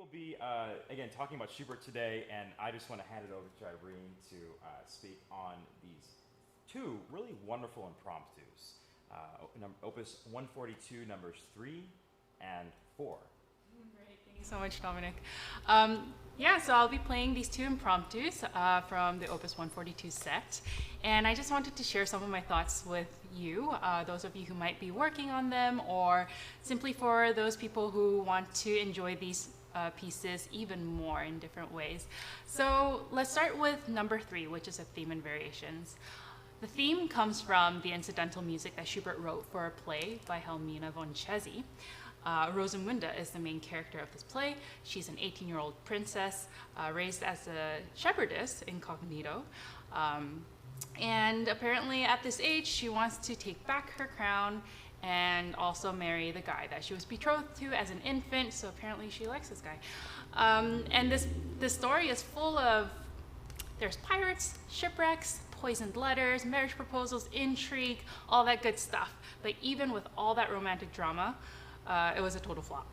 will be, again, talking about Schubert today, and I just want to hand it over to Irene to speak on these two really wonderful impromptus. Opus 142, numbers 3 and 4. Great, thank you so much, Dominic. So I'll be playing these two impromptus from the Opus 142 set, and I just wanted to share some of my thoughts with you, those of you who might be working on them, or simply for those people who want to enjoy these pieces even more in different ways. So let's start with number 3, which is a theme and variations. The theme comes from the incidental music that Schubert wrote for a play by Helmina von Chessy. Rosamunde is the main character of this play. She's an 18-year-old princess raised as a shepherdess incognito. And apparently at this age, she wants to take back her crown and also marry the guy that she was betrothed to as an infant. So apparently she likes this guy. And this story is full of, there's pirates, shipwrecks, poisoned letters, marriage proposals, intrigue, all that good stuff. But even with all that romantic drama, it was a total flop.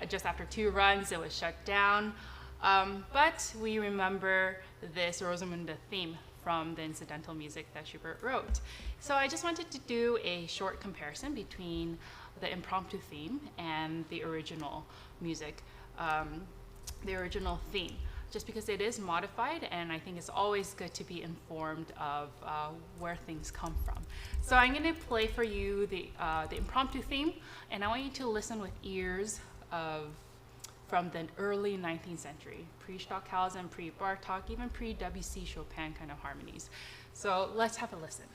Just after 2 runs, it was shut down. But we remember this Rosamunde theme from the incidental music that Schubert wrote. So I just wanted to do a short comparison between the impromptu theme and the original music, the original theme, just because it is modified, and I think it's always good to be informed of where things come from. So I'm going to play for you the impromptu theme, and I want you to listen with ears from the early 19th century, pre-Stockhausen, pre-Bartok, even pre-Debussy, Chopin kind of harmonies. So let's have a listen.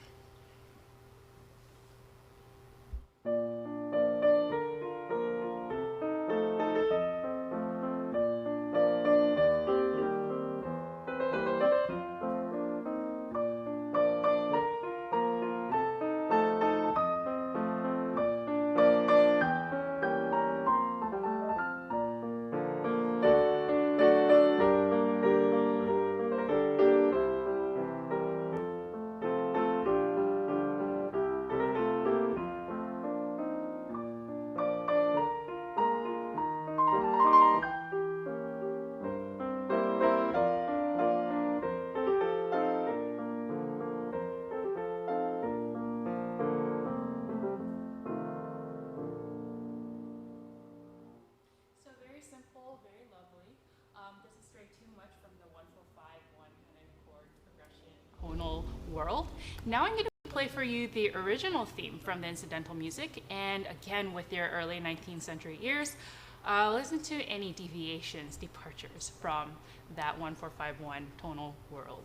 World. Now I'm going to play for you the original theme from the incidental music, and again with your early 19th century ears, listen to any deviations, departures from that 1451 tonal world.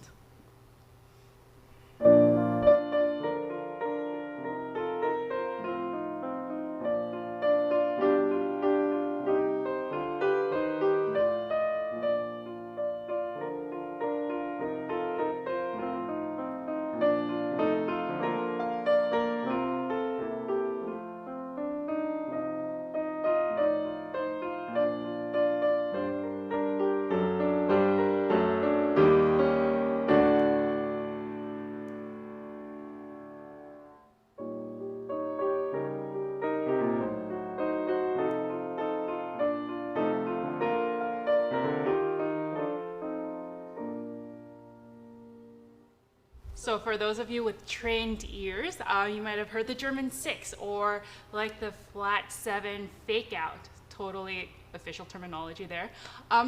So for those of you with trained ears, you might have heard the German 6 or like the flat 7 fake out, totally official terminology there.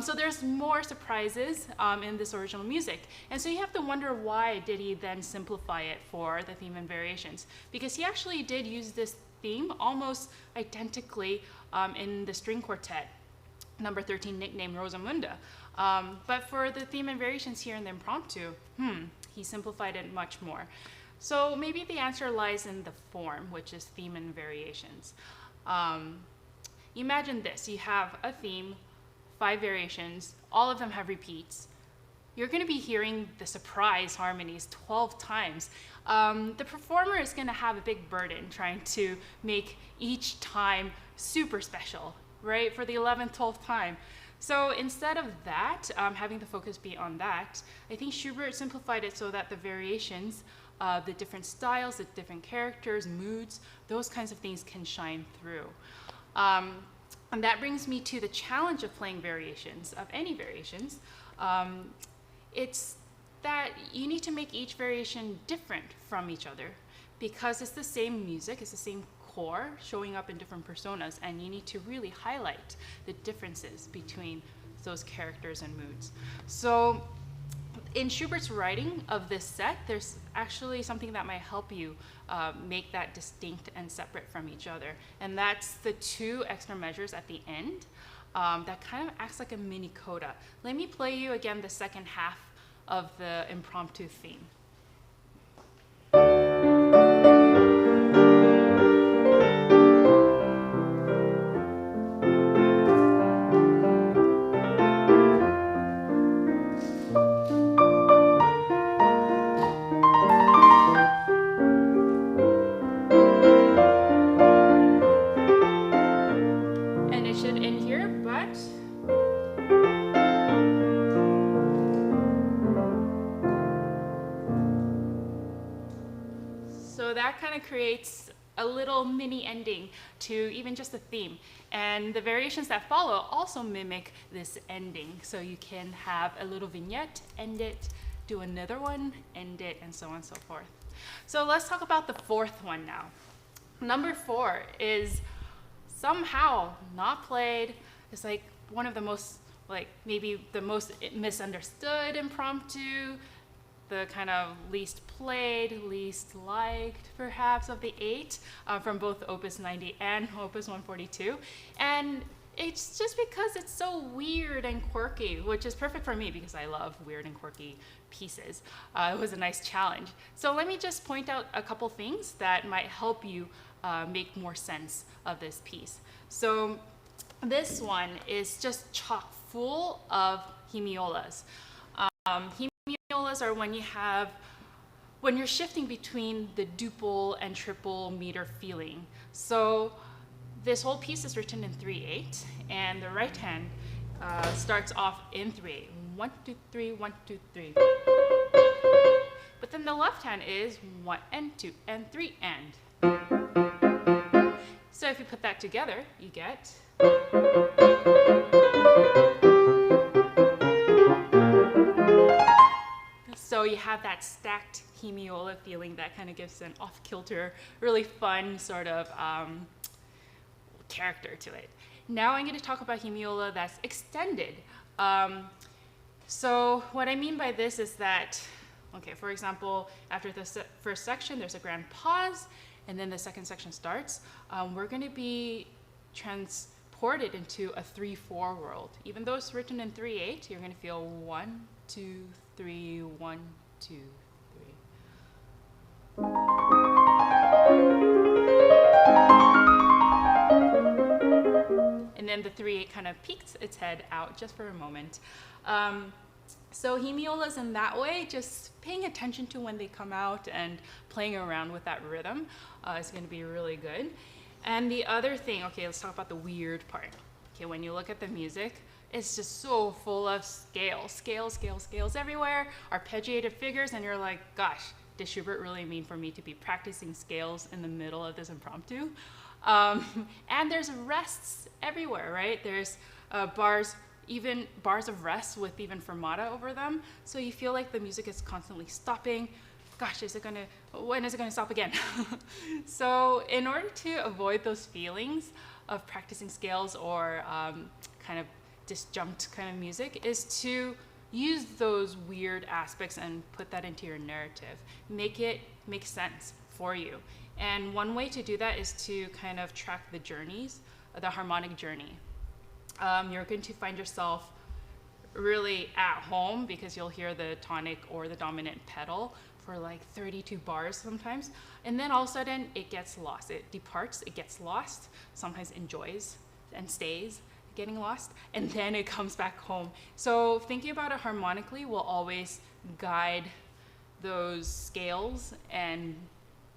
So there's more surprises in this original music. And so you have to wonder, why did he then simplify it for the theme and variations? Because he actually did use this theme almost identically in the string quartet, number 13, nicknamed Rosamunde. But for the theme and variations here in the impromptu, he simplified it much more. So maybe the answer lies in the form, which is theme and variations. Imagine this, you have a theme, 5 variations, all of them have repeats. You're going to be hearing the surprise harmonies 12 times. The performer is going to have a big burden trying to make each time super special, right, for the 11th, 12th time. So instead of that, having the focus be on that, I think Schubert simplified it so that the variations, the different styles, the different characters, moods, those kinds of things can shine through. And that brings me to the challenge of playing variations, of any variations. It's that you need to make each variation different from each other, because it's the same music, it's the same core showing up in different personas, and you need to really highlight the differences between those characters and moods. So in Schubert's writing of this set, there's actually something that might help you make that distinct and separate from each other. And that's the two extra measures at the end that kind of acts like a mini coda. Let me play you again the second half of the impromptu theme. Creates a little mini ending to even just the theme. And the variations that follow also mimic this ending. So you can have a little vignette, end it, do another one, end it, and so on and so forth. So let's talk about the fourth one now. Number 4 is somehow not played. It's like one of the most, maybe the most misunderstood impromptu, the kind of least played, least liked, perhaps, of the 8 from both Opus 90 and Opus 142. And it's just because it's so weird and quirky, which is perfect for me because I love weird and quirky pieces. It was a nice challenge. So let me just point out a couple things that might help you make more sense of this piece. So this one is just chock full of hemiolas. Hemiolas are when you're shifting between the duple and triple meter feeling. So this whole piece is written in 3/8, and the right hand starts off in 3/8. 1, 2, 3, 1, 2, 3. But then the left hand is 1 and 2 and 3 and. So if you put that together, you get. So you have that stacked hemiola feeling that kind of gives an off-kilter, really fun sort of character to it. Now I'm going to talk about hemiola that's extended. So what I mean by this is that, okay, for example, after the first section, there's a grand pause, and then the second section starts. We're going to be transported into a 3/4 world. Even though it's written in 3/8, you're going to feel 1, 2, 3, 1, 2, 3. And then the 3/8 kind of peeks its head out just for a moment. So hemiolas in that way, just paying attention to when they come out and playing around with that rhythm is going to be really good. And the other thing, okay, let's talk about the weird part. Okay, when you look at the music, it's just so full of scales everywhere, arpeggiated figures, and you're like, gosh, did Schubert really mean for me to be practicing scales in the middle of this impromptu? And there's rests everywhere, right? There's bars of rest with even fermata over them, so you feel like the music is constantly stopping. Gosh, when is it gonna stop again? So in order to avoid those feelings of practicing scales or kind of disjuncted kind of music, is to use those weird aspects and put that into your narrative. Make it make sense for you. And one way to do that is to kind of track the journeys, the harmonic journey. You're going to find yourself really at home because you'll hear the tonic or the dominant pedal for like 32 bars sometimes. And then all of a sudden it gets lost. It departs, it gets lost, sometimes enjoys and stays getting lost, and then it comes back home. So thinking about it harmonically will always guide those scales and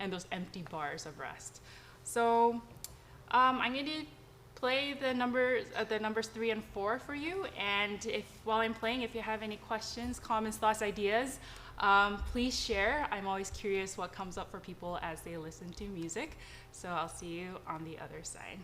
those empty bars of rest. So I'm going to play the numbers 3 and 4 for you, and while I'm playing, if you have any questions, comments, thoughts, ideas, please share. I'm always curious what comes up for people as they listen to music. So I'll see you on the other side.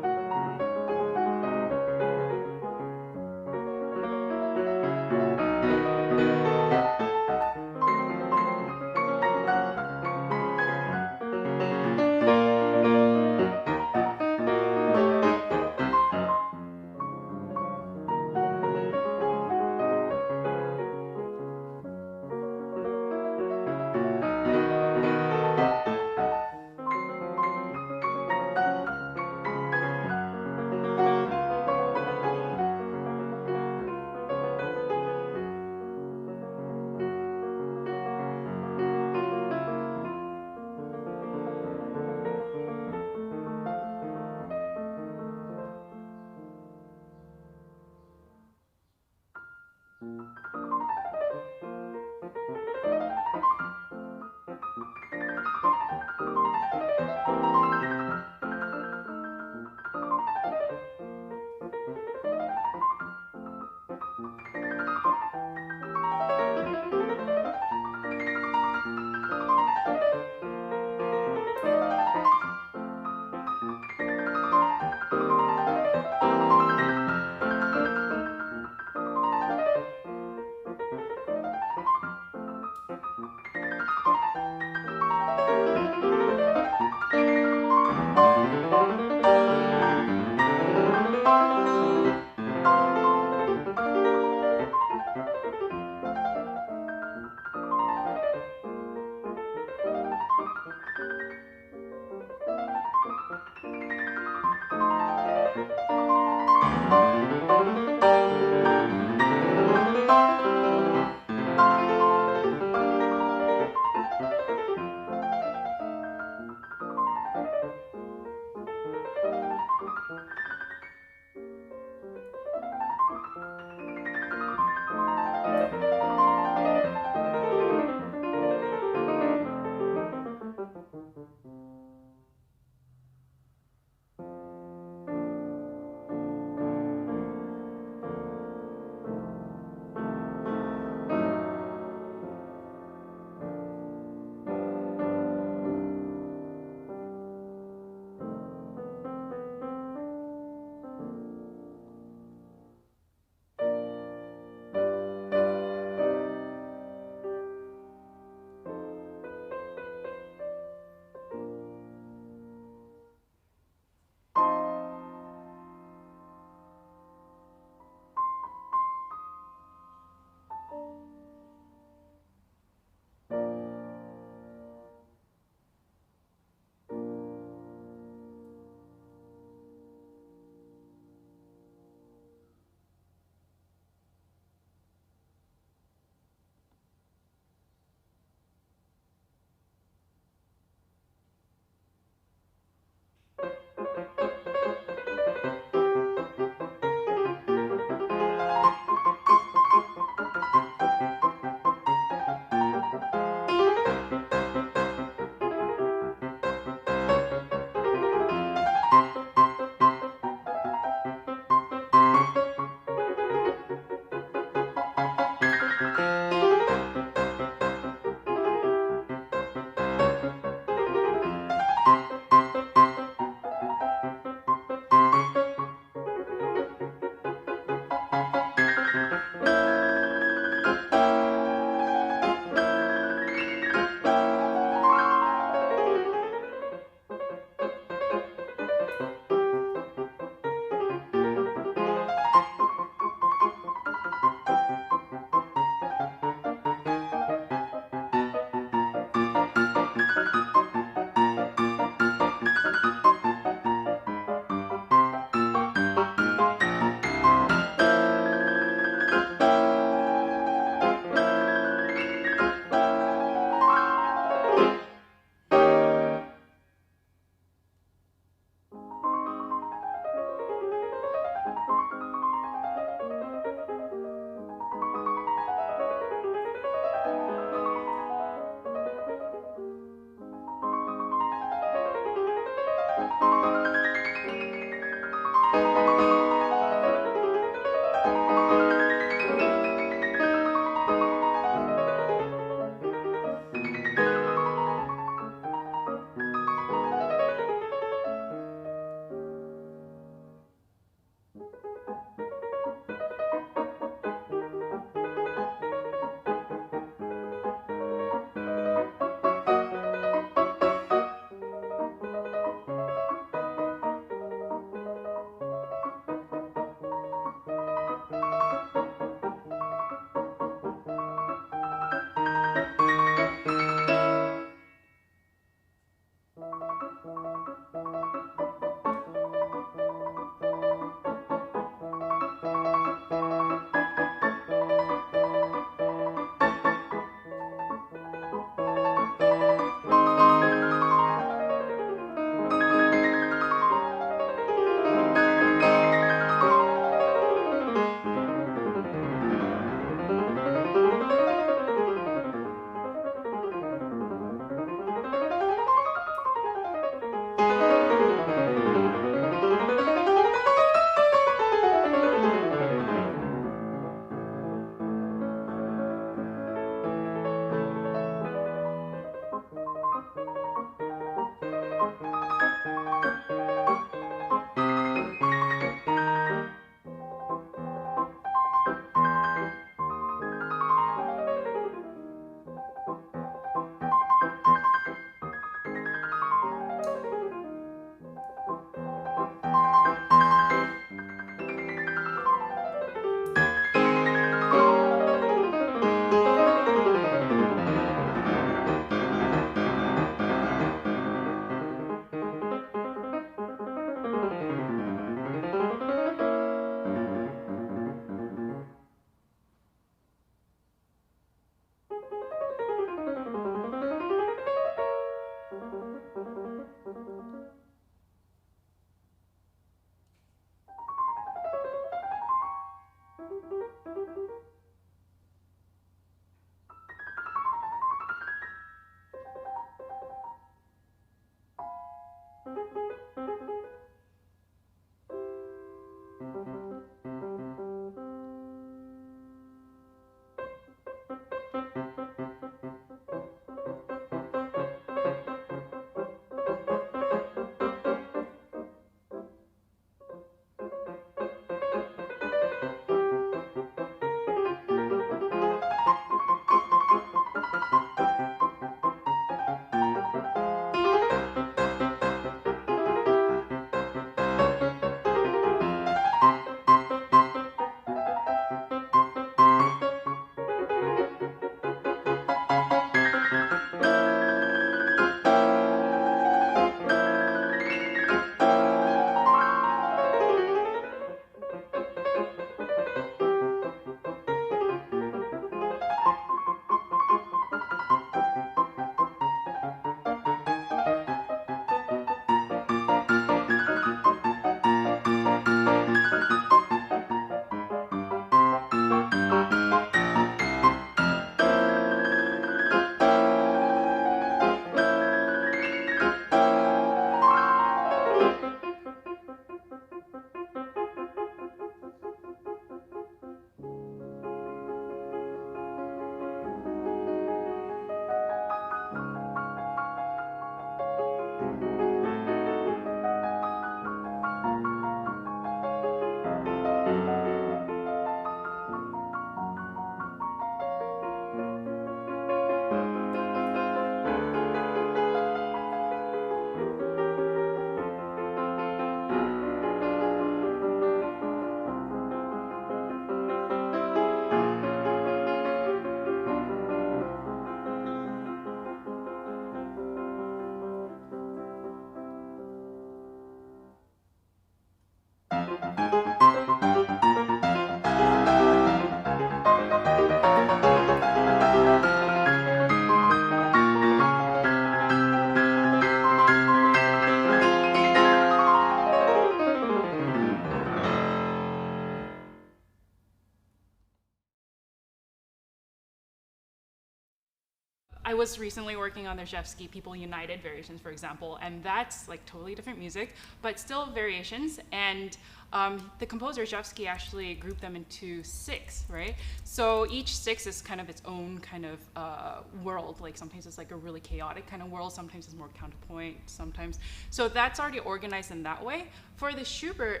I was recently working on the Rzewski People United variations, for example, and that's like totally different music, but still variations. And the composer Rzewski actually grouped them into 6, right? So each 6 is kind of its own kind of world. Like sometimes it's like a really chaotic kind of world, sometimes it's more counterpoint, sometimes. So that's already organized in that way. For the Schubert,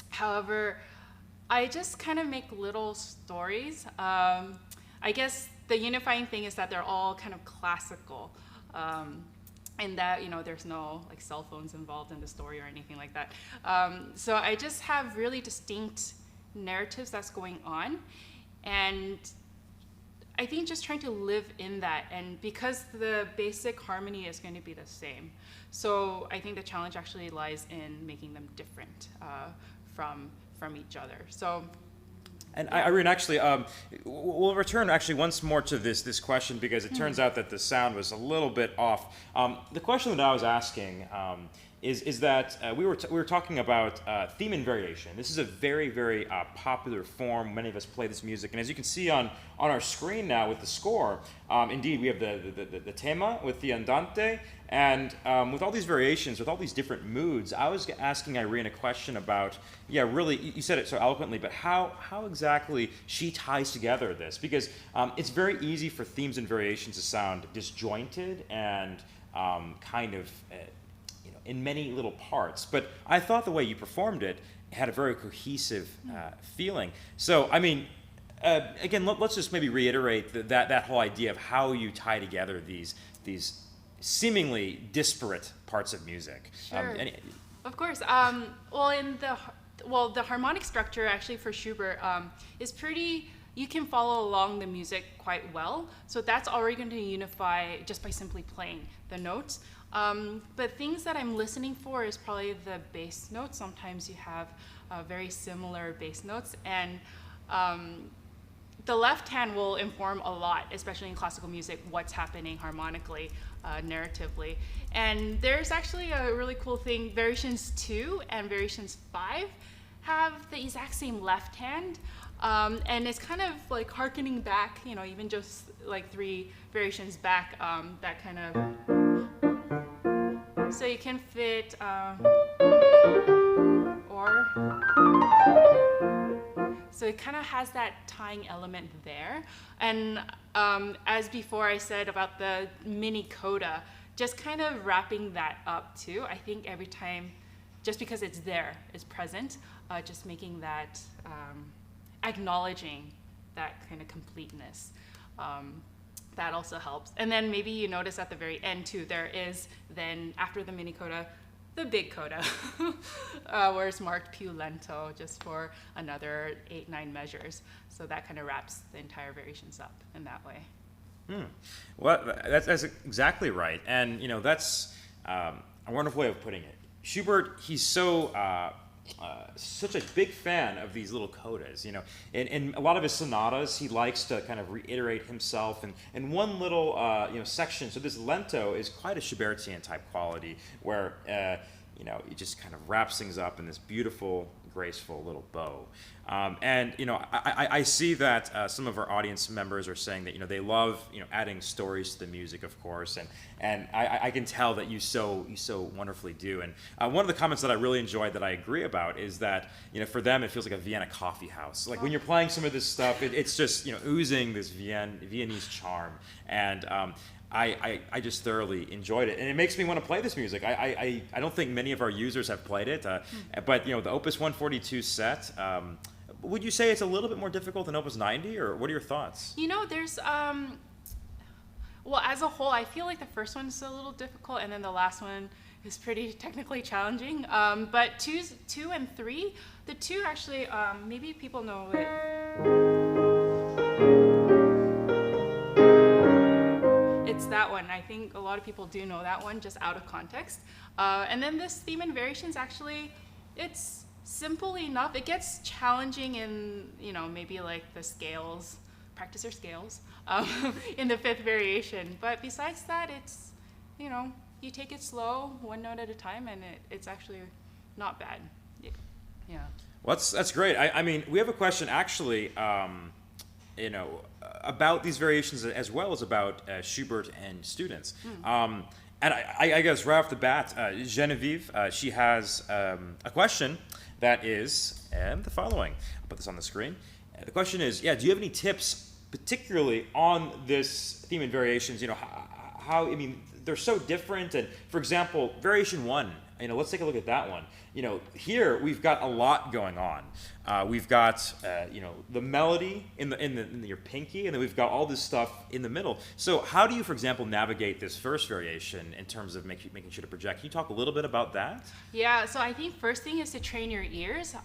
however, I just kind of make little stories. I guess the unifying thing is that they're all kind of classical, and that, you know, there's no like cell phones involved in the story or anything like that. So I just have really distinct narratives that's going on, and I think just trying to live in that, and because the basic harmony is going to be the same, so I think the challenge actually lies in making them different from each other. So. And Irene, actually, we'll return actually once more to this question, because it turns out that the sound was a little bit off. The question that I was asking is that we were talking about theme and variation. This is a very, very popular form. Many of us play this music, and as you can see on our screen now with the score, indeed we have the tema with the andante, and with all these variations, with all these different moods. I was asking Irene a question about, really, you said it so eloquently, but how exactly she ties together this, because it's very easy for themes and variations to sound disjointed and kind of in many little parts, but I thought the way you performed it had a very cohesive feeling. So, I mean, again, let's just maybe reiterate that whole idea of how you tie together these seemingly disparate parts of music. Sure. Of course. The harmonic structure actually for Schubert is pretty. You can follow along the music quite well, so that's already going to unify just by simply playing the notes. But things that I'm listening for is probably the bass notes. Sometimes you have very similar bass notes, and the left hand will inform a lot, especially in classical music, what's happening harmonically, narratively. And there's actually a really cool thing. Variations 2 and Variations 5 have the exact same left hand, and it's kind of like harkening back, even just like 3 variations back, that kind of. So you can fit or. So it kind of has that tying element there. And as before I said about the mini coda, just kind of wrapping that up too. I think every time, just because it's there, it's present, just making that, acknowledging that kind of completeness. That also helps. And then maybe you notice at the very end too, there is then after the mini coda, the big coda, where it's marked più lento just for another 8-9 measures. So that kind of wraps the entire variations up in that way. Well, that's exactly right. And, that's a wonderful way of putting it. Schubert, he's such a big fan of these little codas. In a lot of his sonatas, he likes to kind of reiterate himself in one little section. So this lento is quite a Schubertian type quality, where it just kind of wraps things up in this beautiful, graceful little bow. I see that some of our audience members are saying that they love adding stories to the music, of course, and I can tell that you so wonderfully do. And one of the comments that I really enjoyed that I agree about is that for them it feels like a Vienna coffee house. Like when you're playing some of this stuff, it's just oozing this Viennese charm, and I just thoroughly enjoyed it, and it makes me want to play this music. I don't think many of our users have played it, but the Opus 142 set. Would you say it's a little bit more difficult than Opus 90, or what are your thoughts? There's as a whole, I feel like the first one's a little difficult, and then the last one is pretty technically challenging. But 2 and 3, the 2 actually, maybe people know it. It's that one. I think a lot of people do know that one just out of context. And then this theme and variations, actually, it's simple enough. It gets challenging in, maybe like the scales, practice your scales, in the 5th variation. But besides that, it's, you take it slow, one note at a time, and it's actually not bad. Yeah. Well, that's great. I mean, we have a question actually, about these variations as well as about Schubert and students. And I guess right off the bat, Genevieve, she has a question that is the following. I'll put this on the screen. The question is, do you have any tips, particularly on this theme and variations? How they're so different. And for example, variation 1, let's take a look at that one. Here we've got a lot going on. We've got the melody in your pinky, and then we've got all this stuff in the middle. So how do you, for example, navigate this first variation in terms of making sure to project? Can you talk a little bit about that? Yeah, so I think first thing is to train your ears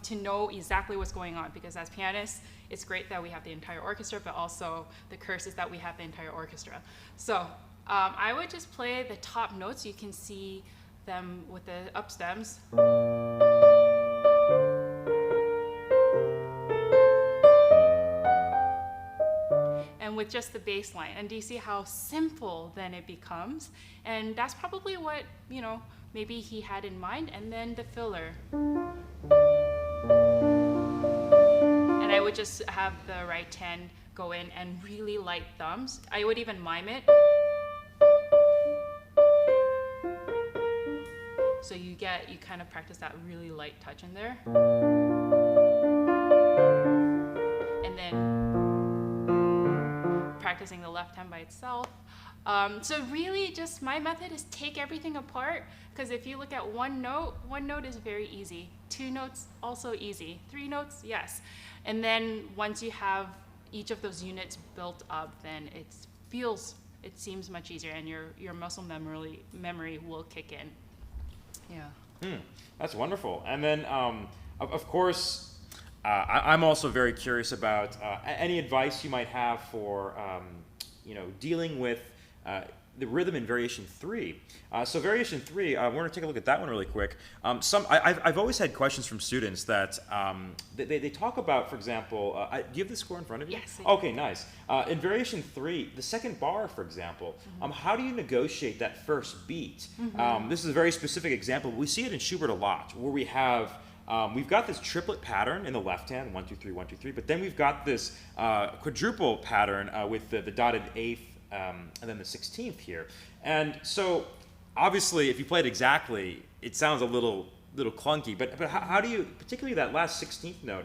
to know exactly what's going on, because as pianists, it's great that we have the entire orchestra, but also the curse is that we have the entire orchestra. So I would just play the top notes. You can see them with the up stems. And with just the bass line. And do you see how simple then it becomes? And that's probably what, maybe he had in mind. And then the filler. And I would just have the right hand go in and really light thumbs. I would even mime it. So you kind of practice that really light touch in there. And then practicing the left hand by itself. So really just my method is take everything apart, because if you look at one note is very easy. 2 notes, also easy. 3 notes, yes. And then once you have each of those units built up, then it seems much easier, and your muscle memory will kick in. Yeah. That's wonderful. And then, of course, I'm also very curious about any advice you might have for, dealing with the rhythm in Variation 3. So Variation 3, we're going to take a look at that one really quick. I've always had questions from students that they talk about, for example, do you have the score in front of you? Yes. Okay, nice. In Variation 3, the second bar, for example, how do you negotiate that first beat? This is a very specific example, but we see it in Schubert a lot, where we've got this triplet pattern in the left hand, 1, 2, 3, 1, 2, 3, but then we've got this quadruple pattern with the dotted eighth and then the 16th here. And so obviously if you play it exactly, it sounds a little clunky, but how do you, particularly that last 16th note,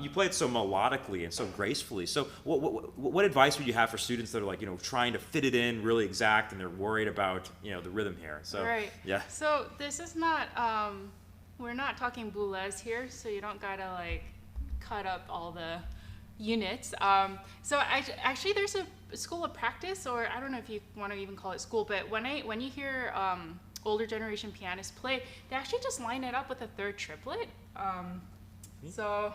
you play it so melodically and so gracefully. So what advice would you have for students that are trying to fit it in really exact, and they're worried about the rhythm here? So right. Yeah. So this is not we're not talking boulez here, so you don't gotta cut up all the units. So actually there's a school of practice, or I don't know if you want to even call it school, but when you hear older generation pianists play, they actually just line it up with a third triplet. So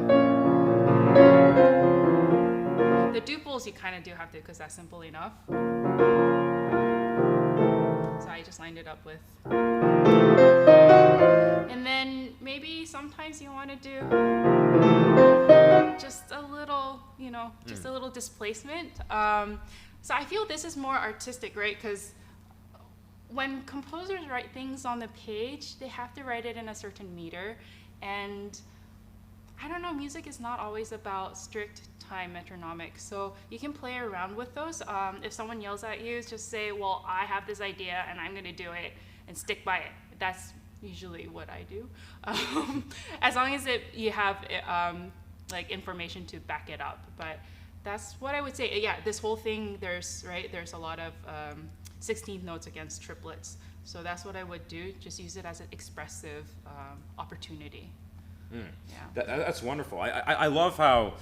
the duples you kind of do have to, because that's simple enough. So I just lined it up with. And then maybe sometimes you want to do just a little, just a little displacement. So I feel this is more artistic, right? Because when composers write things on the page, they have to write it in a certain meter. And I don't know, music is not always about strict time metronomic. So you can play around with those. If someone yells at you, just say, well, I have this idea and I'm going to do it, and stick by it. That's usually what I do. As long as you have information to back it up. But that's what I would say. Yeah, this whole thing, there's a lot of 16th notes against triplets. So that's what I would do. Just use it as an expressive opportunity. Yeah. That's wonderful. I love how,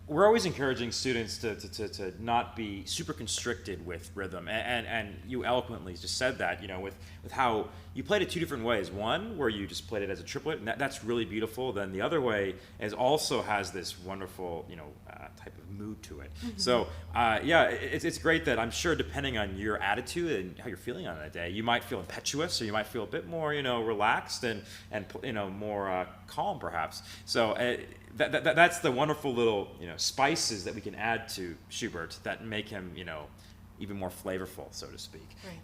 we're always encouraging students to not be super constricted with rhythm, and you eloquently just said that, with how you played it 2 different ways. One where you just played it as a triplet, and that's really beautiful. Then the other way also has this wonderful, type of mood to it. So it's great that, I'm sure, depending on your attitude and how you're feeling on that day, you might feel impetuous, or you might feel a bit more, relaxed and more calm perhaps. So that's the wonderful little spices that we can add to Schubert that make him even more flavorful, so to speak. Right.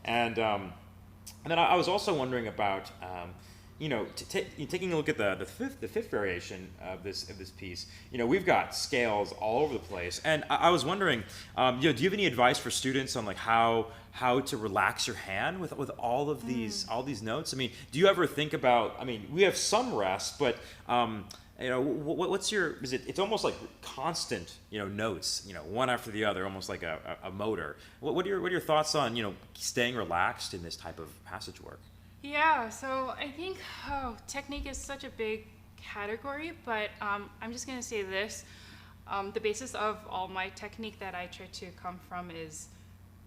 And then I was also wondering about taking a look at the fifth variation of this piece. We've got scales all over the place, and I was wondering, do you have any advice for students on how to relax your hand with all of these notes? I mean, do you ever think about? I mean, we have some rest, but What's your, it's almost like constant, notes, one after the other, almost like a motor. What are your thoughts on, staying relaxed in this type of passage work? Yeah, so I think technique is such a big category, but I'm just going to say this. The basis of all my technique that I try to come from is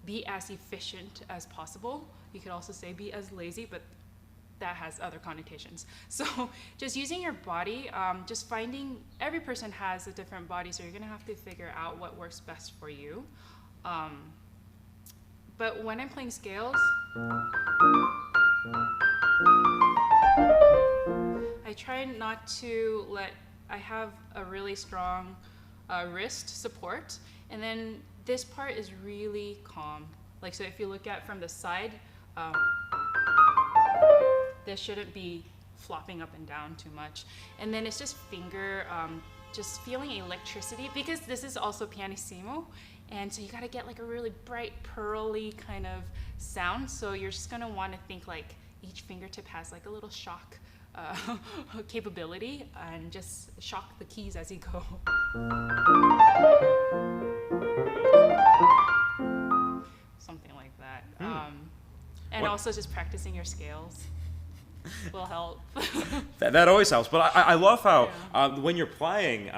be as efficient as possible. You could also say be as lazy, but that has other connotations. So just using your body, just finding, every person has a different body, so you're gonna have to figure out what works best for you. But when I'm playing scales, I try not to I have a really strong wrist support, and then this part is really calm. Like, so if you look at from the side, this shouldn't be flopping up and down too much. And then it's just just feeling electricity, because this is also pianissimo. And so you gotta get like a really bright, pearly kind of sound. So you're just gonna wanna think like each fingertip has like a little shock capability, and just shock the keys as you go. Something like that. And What? Also just practicing your scales will help. That always helps. But I love how when you're playing,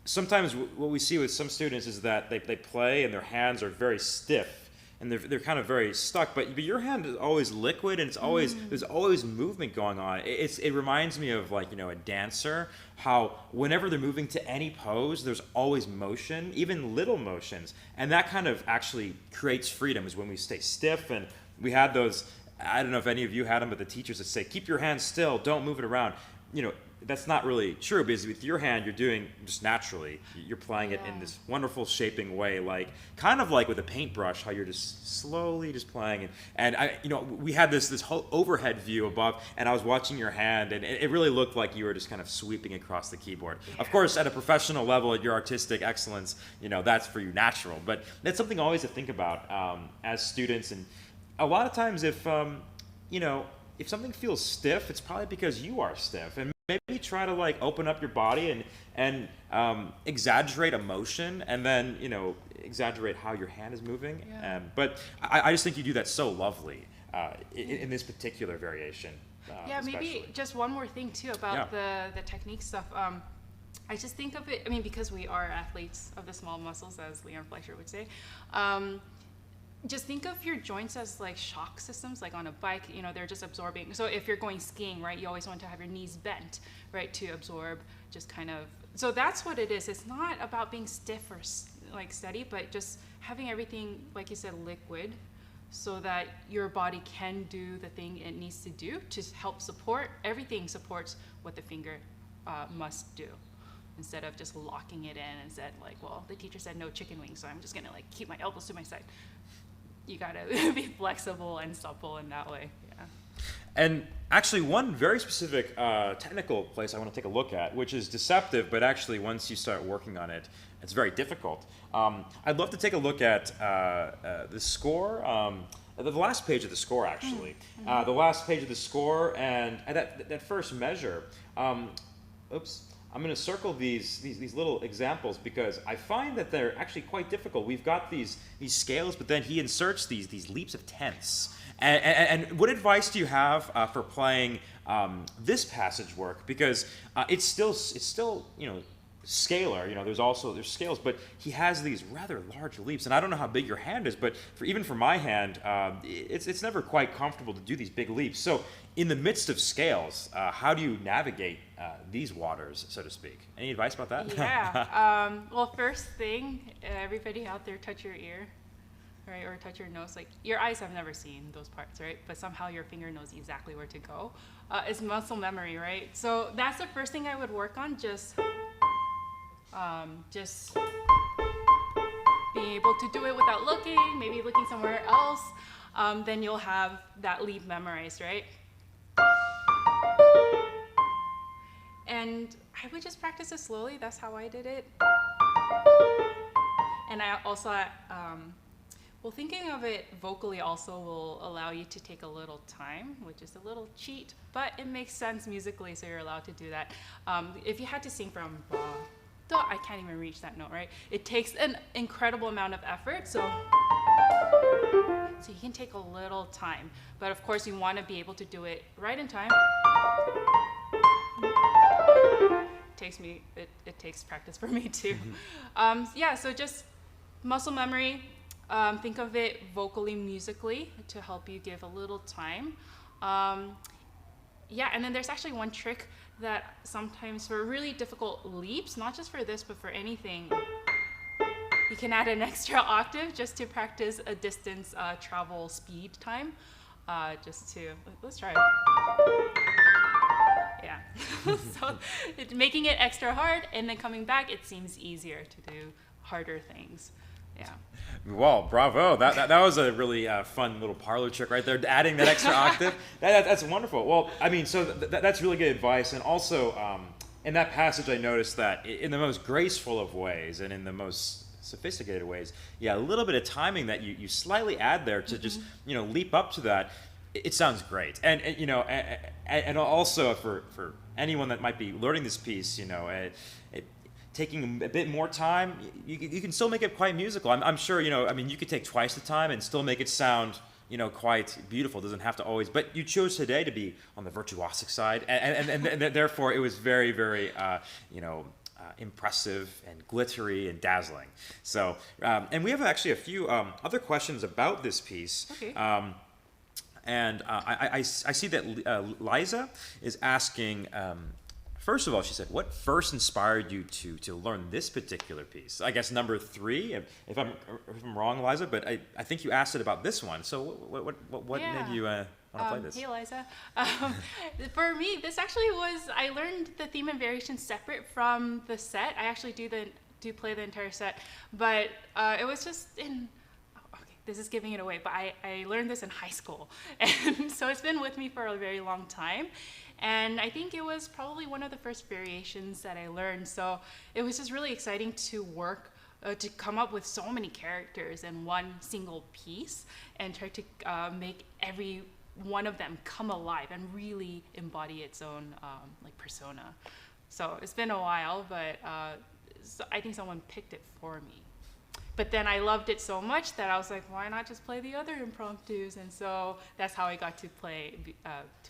sometimes what we see with some students is that they play and their hands are very stiff and they're kind of very stuck. But your hand is always liquid, and it's always there's always movement going on. It reminds me of like a dancer, how whenever they're moving to any pose, there's always motion, even little motions, and that kind of actually creates freedom. Is when we stay stiff. And we had those. I don't know if any of you had them, but the teachers that say, keep your hand still, don't move it around. That's not really true, because with your hand, you're doing just naturally. You're playing it in this wonderful shaping way, like kind of like with a paintbrush, how you're just slowly just playing it. And we had this whole overhead view above, and I was watching your hand, and it really looked like you were just kind of sweeping across the keyboard. Yeah. Of course, at a professional level, at your artistic excellence, that's for you natural. But that's something always to think about as students. And a lot of times, if something feels stiff, it's probably because you are stiff. And maybe try to like open up your body and exaggerate emotion, and then exaggerate how your hand is moving. Yeah. But I just think you do that so lovely in this particular variation. Maybe especially. Just one more thing too about the technique stuff. I just think of it. I mean, because we are athletes of the small muscles, as Leon Fleischer would say. Just think of your joints as like shock systems, like on a bike, they're just absorbing. So if you're going skiing, right, you always want to have your knees bent, right, to absorb just kind of. So that's what it is. It's not about being stiff or like steady, but just having everything, like you said, liquid, so that your body can do the thing it needs to do to help support. Everything supports what the finger must do, instead of just locking it in and said like, well, the teacher said no chicken wings, so I'm just gonna like keep my elbows to my side. You gotta be flexible and supple in that way. Yeah. And actually, one very specific technical place I want to take a look at, which is deceptive, but actually once you start working on it, it's very difficult. I'd love to take a look at the score, the last page of the score, actually. The last page of the score, and that first measure. I'm going to circle these little examples, because I find that they're actually quite difficult. We've got these scales, but then he inserts these leaps of tenths. And what advice do you have for playing this passage work? Because it's still scalar. There's scales, but he has these rather large leaps. And I don't know how big your hand is, but even for my hand, it's never quite comfortable to do these big leaps. So in the midst of scales, how do you navigate these waters, so to speak? Any advice about that? Yeah. Well, first thing, everybody out there, touch your ear, right, or touch your nose. Like, your eyes have never seen those parts, right? But somehow your finger knows exactly where to go. It's muscle memory, right? So that's the first thing I would work on. Just being able to do it without looking, maybe looking somewhere else. Then you'll have that leap memorized, right? And I would just practice it slowly. That's how I did it. And I also, Well, thinking of it vocally also will allow you to take a little time, which is a little cheat, but it makes sense musically, so you're allowed to do that. If you had to sing from ba, do, I can't even reach that note, right? It takes an incredible amount of effort, so you can take a little time. But of course, you want to be able to do it right in time. It takes practice for me too. Yeah, so just muscle memory. Think of it vocally, musically to help you give a little time. Yeah, and then there's actually one trick that sometimes for really difficult leaps, not just for this, but for anything, you can add an extra octave just to practice a distance travel speed time. Let's try it. Yeah. So making it extra hard and then coming back, it seems easier to do harder things. Yeah. Well, bravo. That was a really fun little parlor trick right there, adding that extra octave. That's wonderful. Well, I mean, so that's really good advice. And also, in that passage, I noticed that in the most graceful of ways and in the most sophisticated ways, yeah, a little bit of timing that you slightly add there to just, leap up to that. It sounds great. And also for anyone that might be learning this piece, taking a bit more time, you can still make it quite musical. I'm sure, you could take twice the time and still make it sound, quite beautiful. It doesn't have to always, but you chose today to be on the virtuosic side, and therefore it was very, very, impressive and glittery and dazzling. So, and we have actually a few other questions about this piece. Okay. And I see that Liza is asking, first of all, she said, what first inspired you to learn this particular piece? I guess number 3, if I'm wrong, Liza, but I think you asked it about this one. So what made you want to play this? Hey, Liza. For me, this actually was, I learned the theme and variations separate from the set. I actually do play the entire set, but it was just in, this is giving it away, but I learned this in high school. And so it's been with me for a very long time. And I think it was probably one of the first variations that I learned. So it was just really exciting to work, to come up with so many characters in one single piece and try to make every one of them come alive and really embody its own persona. So it's been a while, but so I think someone picked it for me. But then I loved it so much that I was like, why not just play the other impromptus? And so that's how I got to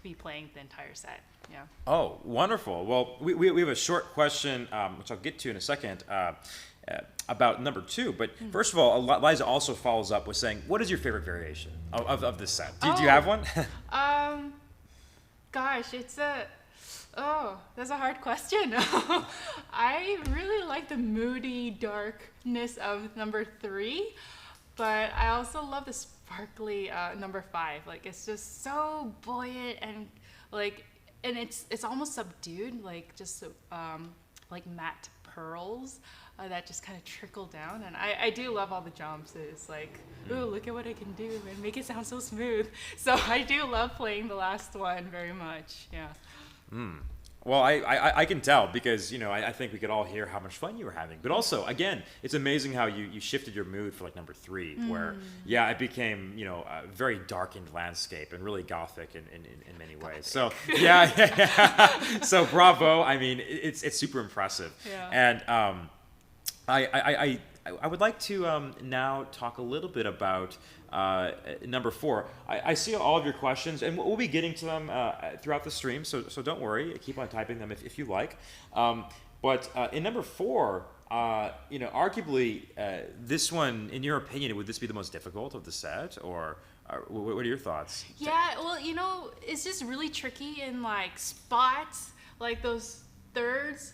be playing the entire set. Yeah. Oh, wonderful. Well, we have a short question, which I'll get to in a second, about number 2. But first of all, Liza also follows up with saying, what is your favorite variation of this set? Do you have one? Gosh, that's a hard question. I really like the moody darkness of number 3, but I also love the sparkly number 5. Like, it's just so buoyant and it's almost subdued, like matte pearls that just kind of trickle down. And I do love all the jumps. It's like, ooh, look at what I can do and make it sound so smooth. So I do love playing the last one very much. Yeah. Well, I can tell because, I think we could all hear how much fun you were having. But also, again, it's amazing how you shifted your mood for number 3, where, it became, a very darkened landscape and really gothic in many ways. So, yeah. So bravo. I mean, it's super impressive. Yeah. And I would like to now talk a little bit about number 4. I see all of your questions, and we'll be getting to them throughout the stream, so don't worry. Keep on typing them if you like. But in number 4, arguably, this one, in your opinion, would this be the most difficult of the set, or what are your thoughts? Yeah, well, it's just really tricky in spots, like those thirds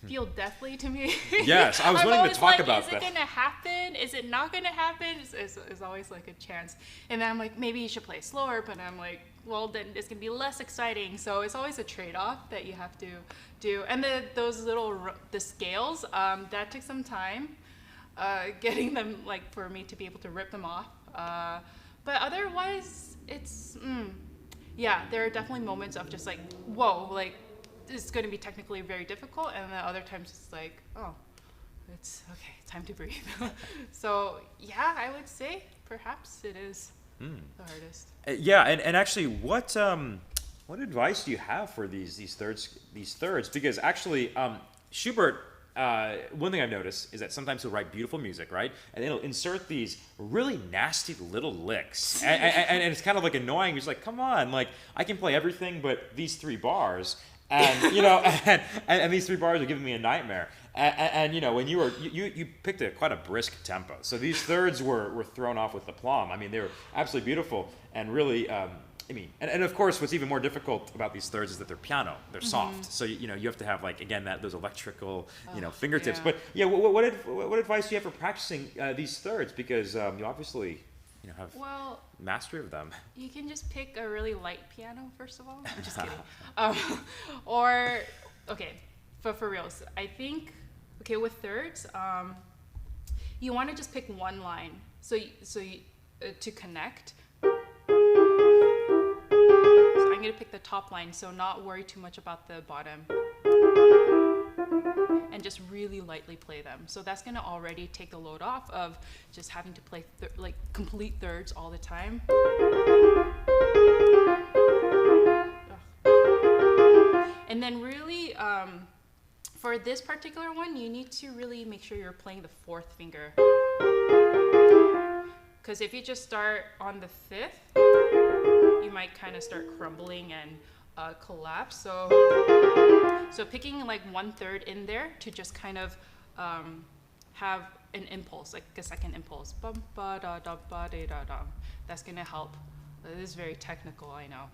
feel deathly to me. Yes, I was wanting to talk about that. Is it gonna happen? Is it not gonna happen? It's always a chance. And then I'm like, maybe you should play slower, but I'm like, well, then it's gonna be less exciting. So it's always a trade-off that you have to do. And those the scales, that took some time, getting them for me to be able to rip them off. But otherwise, it's there are definitely moments of just whoa, it's going to be technically very difficult, and then other times it's it's okay, time to breathe. So yeah, I would say perhaps it is the hardest. Yeah, and actually, what advice do you have for these thirds? Because actually, Schubert. One thing I've noticed is that sometimes he'll write beautiful music, right? And then he'll insert these really nasty little licks, and it's kind of like annoying. He's like, "Come on, like I can play everything but these 3 bars." And and these 3 bars are giving me a nightmare. And when you picked quite a brisk tempo, so these thirds were thrown off with aplomb. I mean, they were absolutely beautiful and really. And of course, what's even more difficult about these thirds is that they're piano, they're soft. So you have to have those electrical fingertips. Yeah. But yeah, what advice do you have for practicing these thirds? Because you obviously have mastery of them. You can just pick a really light piano, first of all. I'm just kidding. But for reals, I think, with thirds, you want to just pick one line. So to connect. So I'm going to pick the top line, so not worry too much about the bottom. And just really lightly play them. So that's going to already take the load off of just having to play complete thirds all the time. And then really, for this particular one, you need to really make sure you're playing the 4th finger. Because if you just start on the 5th, you might kind of start crumbling and collapse. So picking like 1/3 in there to just kind of have an impulse, like a second impulse. Bum, ba, da, da, ba, da, da, da. That's gonna help. This is very technical, I know.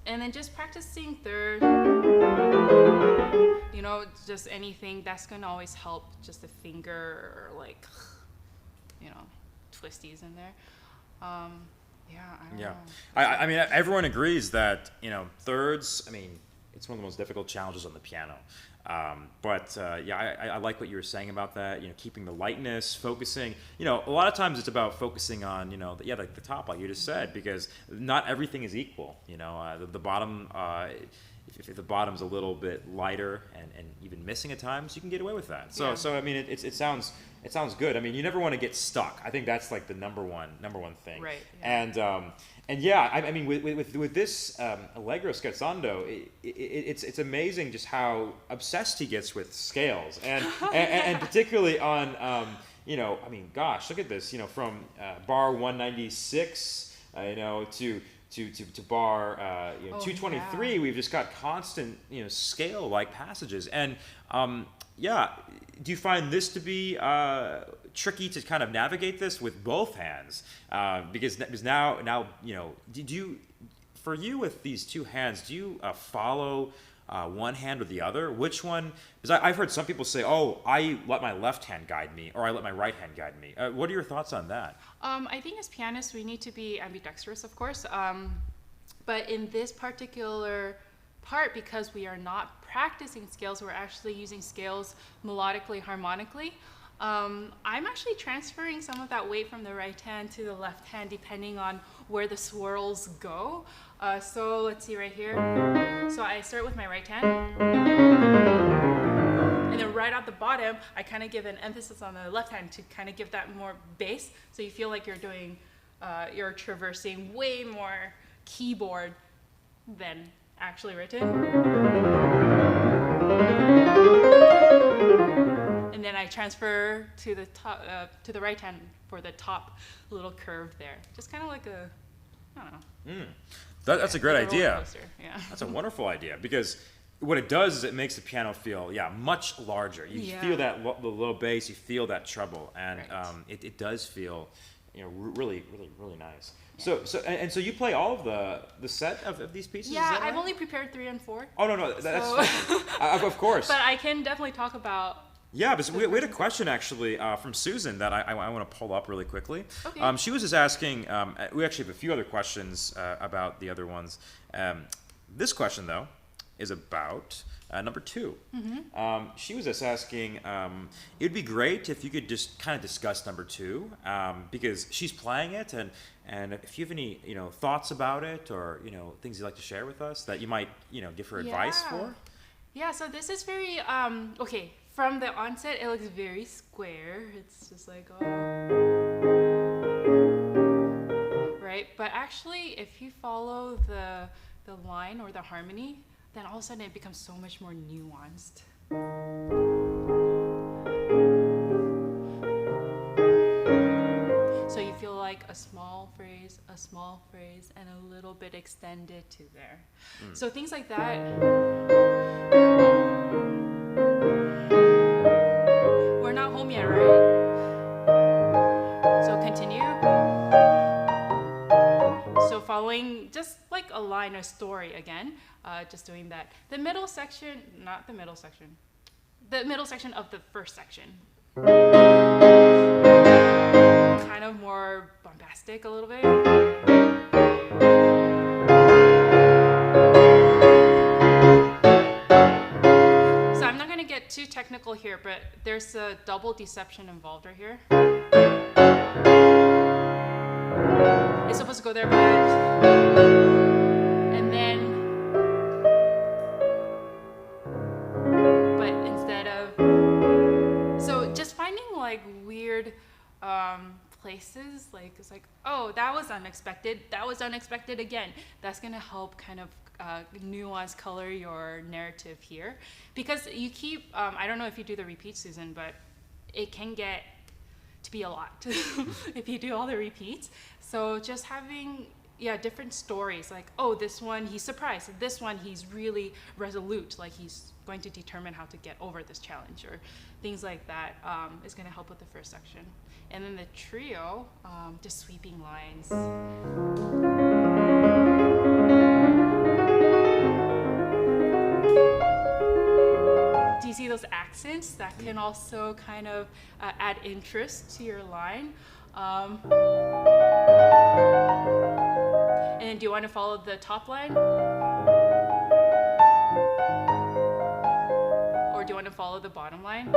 And then just practicing third, just anything that's gonna always help. Just a finger or twisties in there. I don't know. I mean, everyone agrees that thirds. I mean, it's one of the most difficult challenges on the piano. I like what you were saying about that. Keeping the lightness, focusing. A lot of times it's about focusing on the top, like you just said, because not everything is equal. The bottom. If the bottom's a little bit lighter and even missing at times, you can get away with that. So I mean, it sounds good. I mean, you never want to get stuck. I think that's like the number one thing. Right. Yeah. I mean, with this Allegro scherzando, it's amazing just how obsessed he gets with scales and particularly on I mean, gosh, look at this. From bar 196, to bar 223, we've just got constant scale-like passages. And do you find this to be tricky to kind of navigate this with both hands? Because now do you, for you with these 2 hands, do you follow one hand or the other? Which one? Because I've heard some people say, "Oh, I let my left hand guide me," or "I let my right hand guide me." What are your thoughts on that? I think as pianists, we need to be ambidextrous, of course. But in this particular part, because we are not practicing scales, we're actually using scales melodically, harmonically. I'm actually transferring some of that weight from the right hand to the left hand, depending on where the swirls go. So let's see right here. So I start with my right hand. And then right at the bottom, I kind of give an emphasis on the left hand to kind of give that more bass. So you feel like you're traversing way more keyboard than actually written. And then I transfer to the top, to the right hand for the top little curve there. Just kind of like I don't know. That's a great idea. Yeah. That's a wonderful idea, because what it does is it makes the piano feel much larger. You feel that the low bass, you feel that treble, and it does feel really nice. Yeah. So you play all of the set of these pieces? Yeah, is that right? I've only prepared 3 and 4. Oh no, that's fine. Of course. But I can definitely talk about. Yeah, but we had a question actually from Susan that I want to pull up really quickly. Okay. She was just asking. We actually have a few other questions about the other ones. This question though is about number 2. Mm-hmm. She was just asking. It'd be great if you could just kind of discuss number 2 because she's playing it, and if you have any thoughts about it or things you'd like to share with us that you might give her advice for. Yeah, so this is very okay. from the onset, it looks very square. It's just like, oh. Right? But actually, if you follow the line or the harmony, then all of a sudden it becomes so much more nuanced. So you feel like a small phrase, and a little bit extended to there. So things like that. We're not home yet, right? So continue. So following just like a line, a story again, just doing that. The middle section, not the middle section, the middle section of the first section. Kind of more bombastic a little bit. So I'm not going to get too technical here, but there's a double deception involved right here. It's supposed to go there, and then, but instead of, so just finding like weird places, like it's like, oh, that was unexpected again. That's gonna help kind of nuance color your narrative here, because you keep, I don't know if you do the repeat, Susan, but it can get to be a lot if you do all the repeats. So just having different stories, like, oh, this one he's surprised, this one he's really resolute, like he's going to determine how to get over this challenge, or things like that, is going to help with the first section. And then the trio, just sweeping lines. Do you see those accents? That can also kind of add interest to your line. And then do you want to follow the top line? Or do you want to follow the bottom line?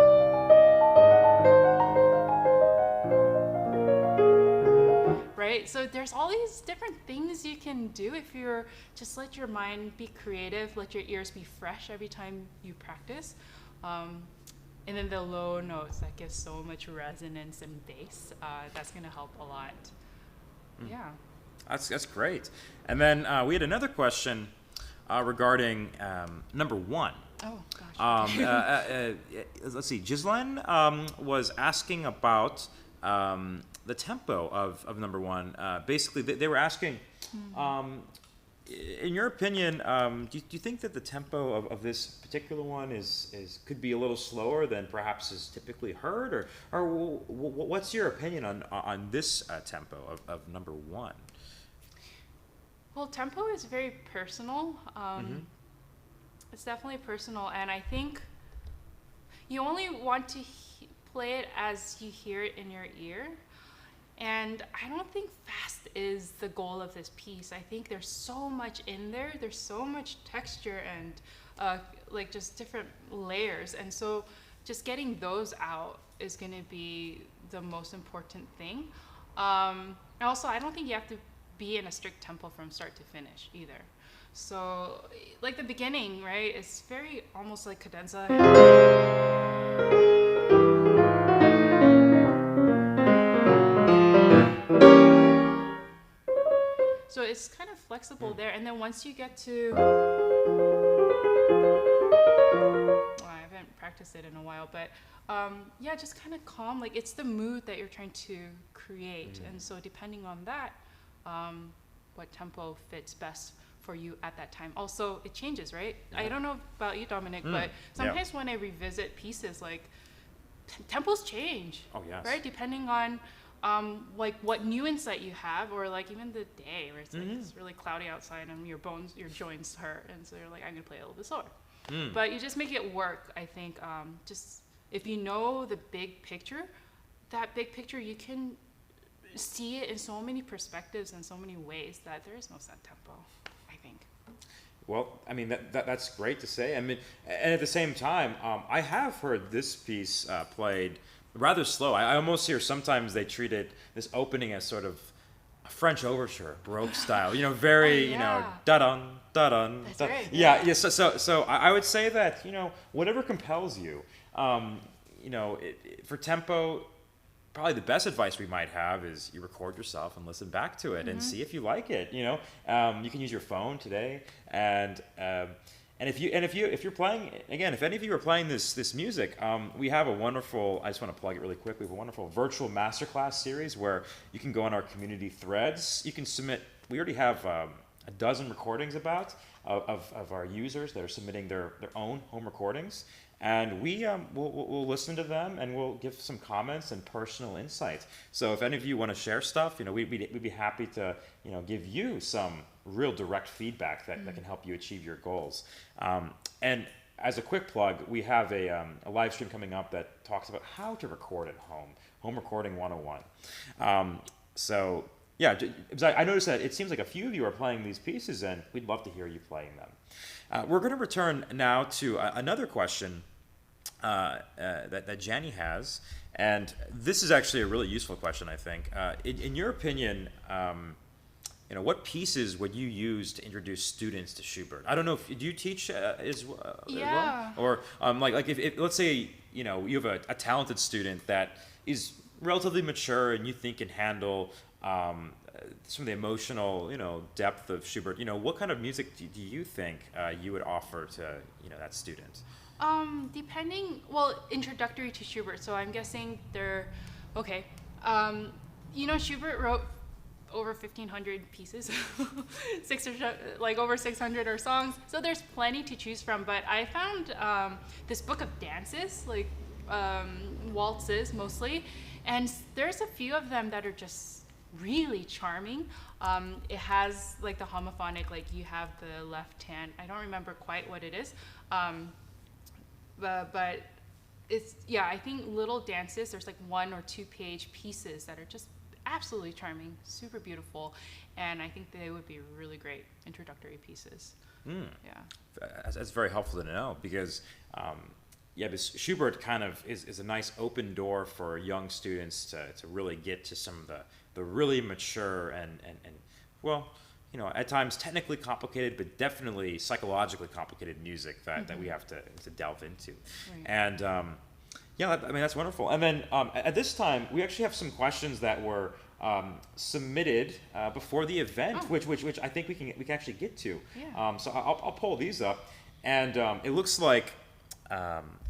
Right? So there's all these different things you can do if you're just let your mind be creative, let your ears be fresh every time you practice. And then the low notes, that gives so much resonance and bass. That's going to help a lot. Yeah. That's great. And then we had another question regarding number one. Oh, gosh. Let's see. Ghislaine was asking about the tempo of number one. Basically, they were asking, in your opinion, do you think that the tempo of this particular one could be a little slower than perhaps is typically heard, or what's your opinion on this tempo of number one? Well, tempo is very personal. It's definitely personal, and I think you only want to play it as you hear it in your ear. And I don't think fast is the goal of this piece. I think there's so much in there. There's so much texture and like just different layers. And so just getting those out is going to be the most important thing. And also, I don't think you have to be in a strict tempo from start to finish either. So like the beginning, right, it's very almost like cadenza. So it's kind of flexible there. And then once you get to, well, I haven't practiced it in a while, but just kind of calm. Like it's the mood that you're trying to create. And so depending on that, what tempo fits best for you at that time. Also, it changes, right? I don't know about you, Dominic, but sometimes when I revisit pieces, like tempos change. Oh, yes. Right? Depending on like what new insight you have, or like even the day where it's like it's really cloudy outside and your joints hurt, and so you're like, I'm gonna play a little bit slower. But you just make it work. I think just if you know the big picture, that big picture, you can see it in so many perspectives and so many ways that there is no set tempo, I think. Well, I mean, that's great to say. I mean, and at the same time, I have heard this piece played rather slow. I almost hear sometimes they treat this opening as sort of a French overture, Baroque style. You know, very da-dun, da-dun. That's right. Yeah. So I would say that, whatever compels you. For tempo, probably the best advice we might have is you record yourself and listen back to it and see if you like it. You can use your phone today, and if you're playing again, if any of you are playing this music, we have a wonderful. I just want to plug it really quick. We have a wonderful virtual masterclass series where you can go on our community threads. You can submit. We already have a dozen recordings of our users that are submitting their own home recordings. And we'll listen to them and we'll give some comments and personal insight. So if any of you want to share stuff, we'd be happy to give you some real direct feedback that can help you achieve your goals. And as a quick plug, we have a live stream coming up that talks about how to record at home recording 101. So yeah, I noticed that it seems like a few of you are playing these pieces, and we'd love to hear you playing them. We're going to return now to another question that Jenny has, and this is actually a really useful question, I think. In your opinion, what pieces would you use to introduce students to Schubert? I don't know, do you teach as well? Or if let's say you have a talented student that is relatively mature and you think can handle some of the emotional, depth of Schubert. What kind of music do you think you would offer to, that student? Introductory to Schubert. So I'm guessing they're okay. Schubert wrote over 1,500 pieces, over 600 or songs. So there's plenty to choose from. But I found this book of dances, waltzes mostly, and there's a few of them that are just really charming. It has the homophonic, you have the left hand. I don't remember quite what it is, but it's I think little dances. There's 1 or 2 page pieces that are just absolutely charming, super beautiful, and I think they would be really great introductory pieces. Yeah, that's very helpful to know because. Because Schubert kind of is a nice open door for young students to really get to some of the really mature and at times technically complicated, but definitely psychologically complicated music that we have to delve into. Right. And that's wonderful. And then at this time, we actually have some questions that were submitted before the event, which I think we can actually get to. Yeah. So I'll pull these up, and it looks like.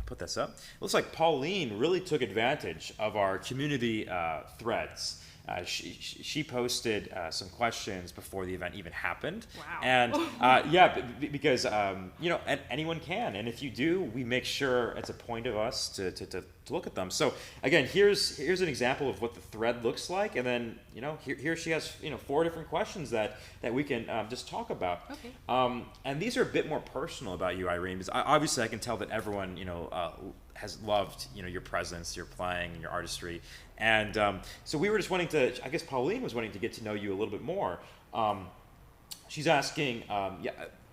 Put this up. It looks like Pauline really took advantage of our community threads. She posted some questions before the event even happened. Wow. And because anyone can, and if you do, we make sure it's a point of us to look at them. So again, here's an example of what the thread looks like, and then here she has 4 different questions that we can just talk about. Okay. And these are a bit more personal about you, Irene, because obviously I can tell that everyone has loved your presence, your playing, and your artistry. And so we were just wanting to, I guess Pauline was wanting to get to know you a little bit more. She's asking,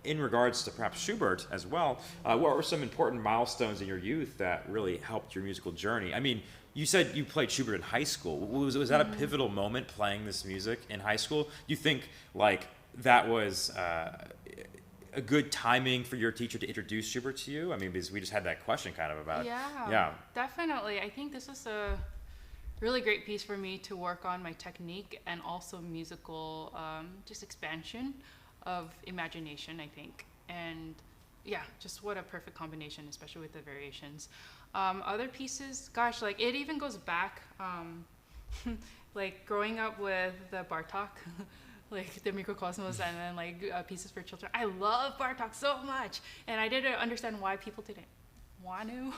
in regards to perhaps Schubert as well, what were some important milestones in your youth that really helped your musical journey? I mean, you said you played Schubert in high school. Was that a pivotal moment playing this music in high school? Do you think that was a good timing for your teacher to introduce Schubert to you? I mean, because we just had that question kind of about. Yeah, definitely. I think this was a really great piece for me to work on my technique and also musical just expansion of imagination, I think. And just what a perfect combination, especially with the variations. Other pieces, gosh, it even goes back, growing up with the Bartok, the Microcosmos, and then pieces for children. I love Bartok so much, and I didn't understand why people didn't want to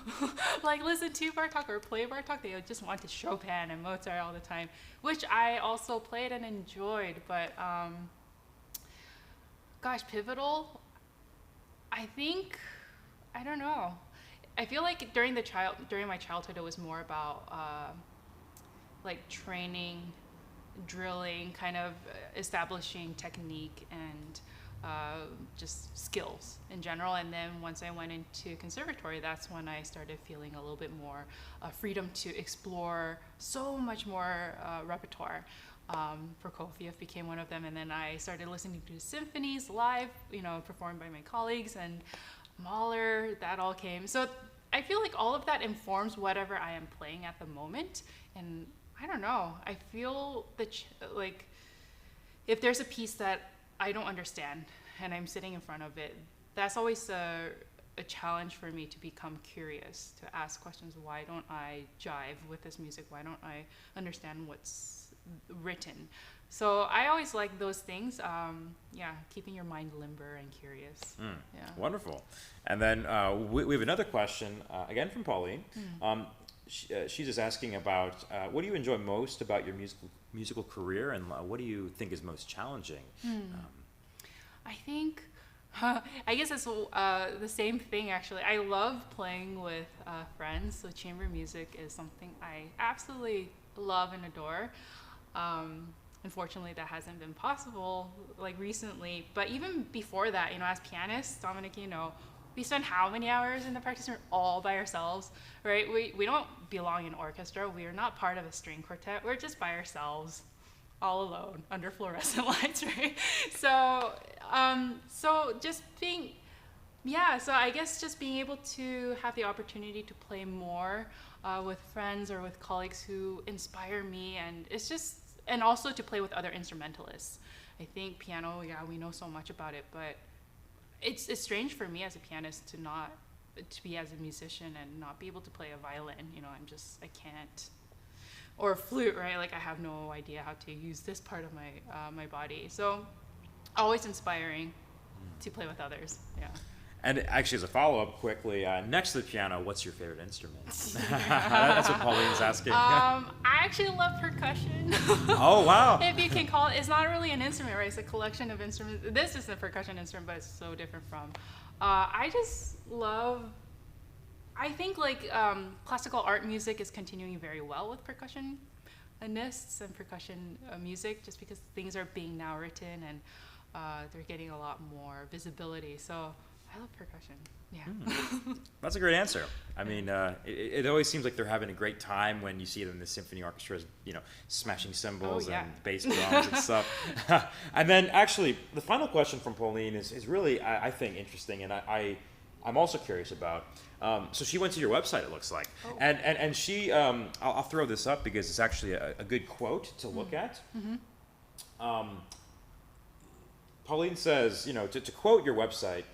listen to Bartok or play Bartok. They just want to Chopin and Mozart all the time, which I also played and enjoyed. But pivotal. I think, I don't know. I feel like during my childhood, it was more about training, drilling, kind of establishing technique and just skills in general. And then once I went into conservatory, that's when I started feeling a little bit more freedom to explore so much more repertoire. Prokofiev became one of them, and then I started listening to symphonies live, performed by my colleagues, and Mahler, that all came. So I feel like all of that informs whatever I am playing at the moment. And I don't know, I feel like if there's a piece that I don't understand and I'm sitting in front of it, that's always a challenge for me to become curious, to ask questions. Why don't I jive with this music? Why don't I understand what's written? So I always like those things. Keeping your mind limber and curious. Yeah. Wonderful. And then we have another question, again from Pauline. She's just asking about what do you enjoy most about your musical career, and what do you think is most challenging? I think, I guess it's the same thing actually. I love playing with friends, so chamber music is something I absolutely love and adore. Unfortunately, that hasn't been possible like recently, but even before that, as pianists, Dominic, we spend how many hours in the practice room all by ourselves, right? We don't belong in orchestra. We are not part of a string quartet. We're just by ourselves, all alone under fluorescent lights, right? So just being, so I guess just being able to have the opportunity to play more with friends or with colleagues who inspire me, and also to play with other instrumentalists. I think piano, we know so much about it, but it's strange for me as a pianist to be as a musician and not be able to play a violin. I can't. Or a flute, right? Like I have no idea how to use this part of my body. So always inspiring to play with others. Yeah. And actually, as a follow-up quickly, next to the piano, what's your favorite instrument? That's what Pauline's asking. I actually love percussion. Oh, wow. If you can call it. It's not really an instrument, right? It's a collection of instruments. This is a percussion instrument, but it's so different from. I just love, I think classical art music is continuing very well with percussionists and percussion music, just because things are being now written and they're getting a lot more visibility. So I love percussion. Yeah. That's a great answer. I mean, it always seems like they're having a great time when you see them in the symphony orchestras, smashing cymbals and bass drums and stuff. And then actually, the final question from Pauline is really, I think, interesting, and I'm also curious about. So she went to your website, it looks like. Oh. And she, I'll throw this up because it's actually a good quote to look at. Pauline says, to quote your website,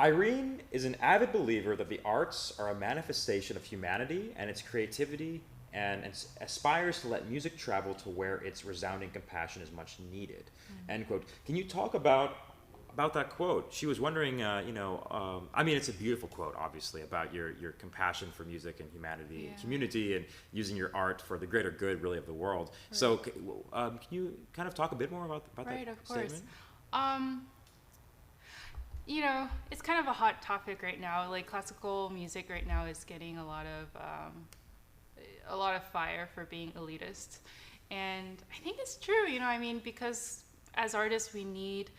Irene is an avid believer that the arts are a manifestation of humanity and its creativity, and aspires to let music travel to where its resounding compassion is much needed. End quote. Can you talk about that quote? She was wondering, it's a beautiful quote, obviously, about your compassion for music and humanity and community, and using your art for the greater good, really, of the world. Right. So can you kind of talk a bit more about that statement? Right, of course. It's kind of a hot topic right now. Like classical music right now is getting a lot of fire for being elitist, and I think it's true. Because as artists we need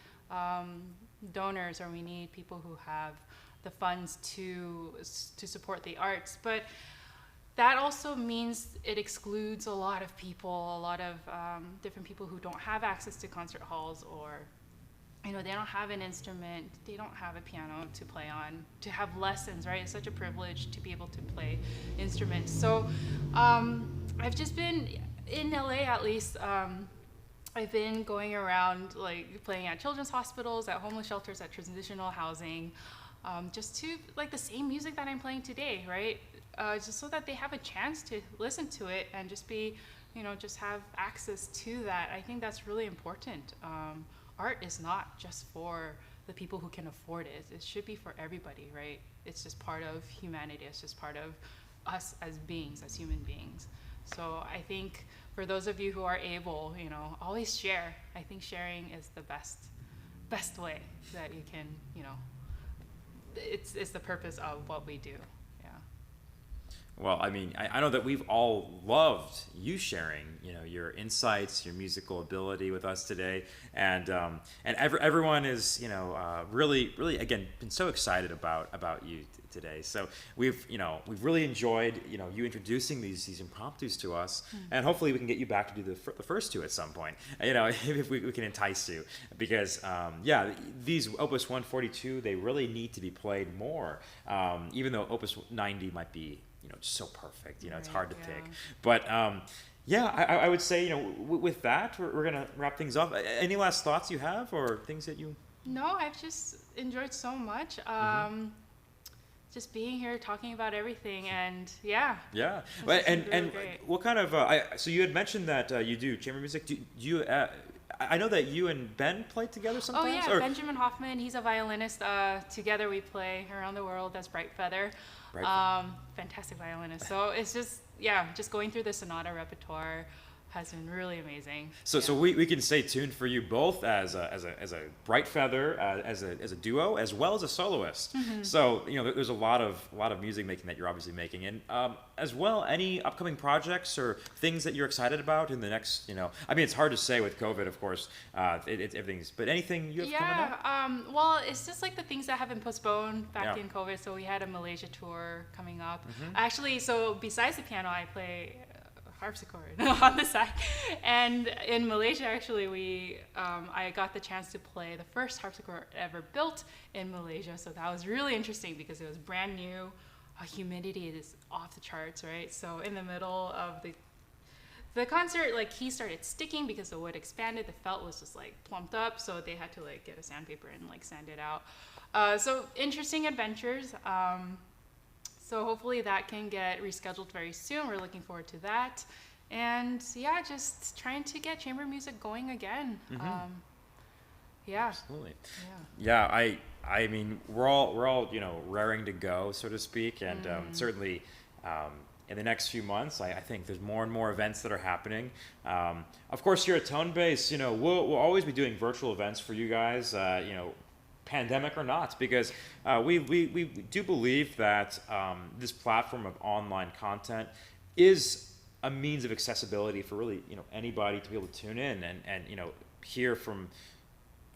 donors, or we need people who have the funds to support the arts, but that also means it excludes a lot of people, a lot of different people who don't have access to concert halls, or they don't have an instrument, they don't have a piano to play on, to have lessons, right? It's such a privilege to be able to play instruments. So I've just been, in LA at least, I've been going around playing at children's hospitals, at homeless shelters, at transitional housing, just to the same music that I'm playing today, right? Just so that they have a chance to listen to it and just be, just have access to that. I think that's really important. Art is not just for the people who can afford it. It should be for everybody, right? It's just part of humanity. It's just part of us as beings, as human beings. So I think for those of you who are able, always share. I think sharing is the best way that you can, it's the purpose of what we do. Yeah. Well, I mean, I know that we've all loved you sharing, your insights, your musical ability with us today, and everyone is, really, really, again, been so excited about you today. So we've really enjoyed, you introducing these impromptus to us, and hopefully we can get you back to do the first two at some point. If we can entice you, because these Opus 142, they really need to be played more, even though Opus 90 might be just so perfect. It's hard to pick. But I would say, with that, we're gonna wrap things up. Any last thoughts you have, or things that you? No, I've just enjoyed so much. Just being here, talking about everything, and and really great. What kind of? So you had mentioned that you do chamber music. Do you? I know that you and Ben play together sometimes. Oh yeah, Benjamin Hoffman. He's a violinist. Together we play around the world as Bright Feather. Fantastic violinist. So it's just going through the sonata repertoire has been really amazing. So we can stay tuned for you both as a Bright Feather, as a duo, as well as a soloist. So there's a lot of music making that you're obviously making, and as well, any upcoming projects or things that you're excited about in the next, I mean, it's hard to say with COVID, of course, everything's, but anything you have coming up? Well, it's just like the things that have been postponed back in COVID. So we had a Malaysia tour coming up. Actually, so besides the piano, I play harpsichord on the side, and in Malaysia actually I got the chance to play the first harpsichord ever built in Malaysia, so that was really interesting because it was brand new. Humidity is off the charts, right? So in the middle of the concert, like, keys started sticking because the wood expanded, the felt was just like plumped up, so they had to like get a sandpaper and like sand it out. So interesting adventures. So hopefully that can get rescheduled very soon. We're looking forward to that. And just trying to get chamber music going again. Absolutely. I mean, we're all raring to go, so to speak, and certainly in the next few months, I think there's more and more events that are happening. Of course, here at Tonebase, we'll always be doing virtual events for you guys. Pandemic or not, because we do believe that this platform of online content is a means of accessibility for really anybody to be able to tune in and hear from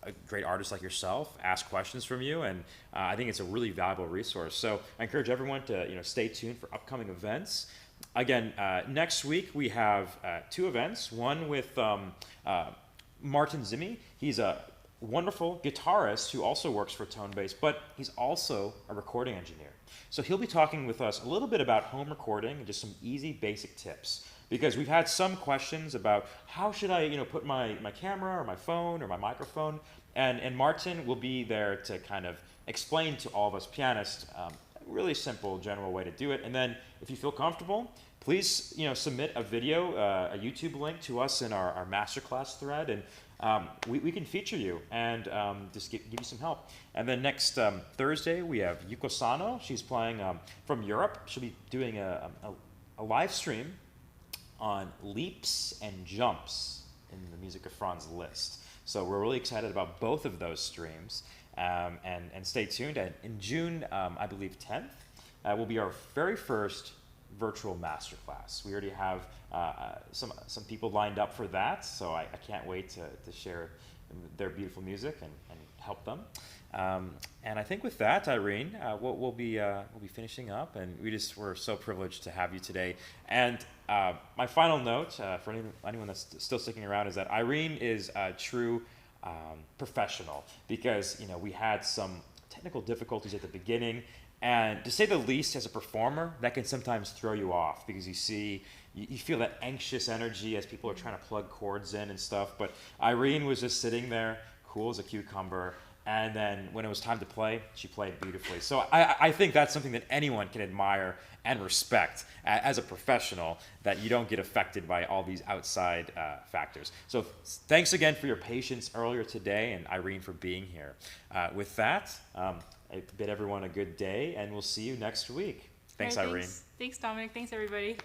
a great artist like yourself, ask questions from you, and I think it's a really valuable resource. So I encourage everyone to stay tuned for upcoming events. Again, next week we have two events. One with Martin Zimmy. He's a wonderful guitarist who also works for Tonebase, but he's also a recording engineer. So he'll be talking with us a little bit about home recording and just some easy basic tips, because we've had some questions about how should I put my camera or my phone or my microphone, and Martin will be there to kind of explain to all of us pianists a really simple general way to do it. And then if you feel comfortable, please submit a video, a YouTube link to us in our masterclass thread, and we can feature you and just give you some help. And then next Thursday we have Yuko Sano. She's playing from Europe. She'll be doing a live stream on leaps and jumps in the music of Franz Liszt. So we're really excited about both of those streams, and stay tuned. And in June, I believe 10th, will be our very first virtual masterclass. We already have some people lined up for that, so I can't wait to share their beautiful music and help them. And I think with that, Irene, we'll be finishing up, and we're so privileged to have you today. And my final note for anyone that's still sticking around is that Irene is a true professional, because we had some technical difficulties at the beginning. And to say the least, as a performer, that can sometimes throw you off, because you feel that anxious energy as people are trying to plug chords in and stuff. But Irene was just sitting there, cool as a cucumber, and then when it was time to play, she played beautifully. So I think that's something that anyone can admire and respect as a professional, that you don't get affected by all these outside factors. So thanks again for your patience earlier today, and Irene for being here. With that, I bid everyone a good day, and we'll see you next week. Thanks, Irene. Thanks, Dominic. Thanks, everybody.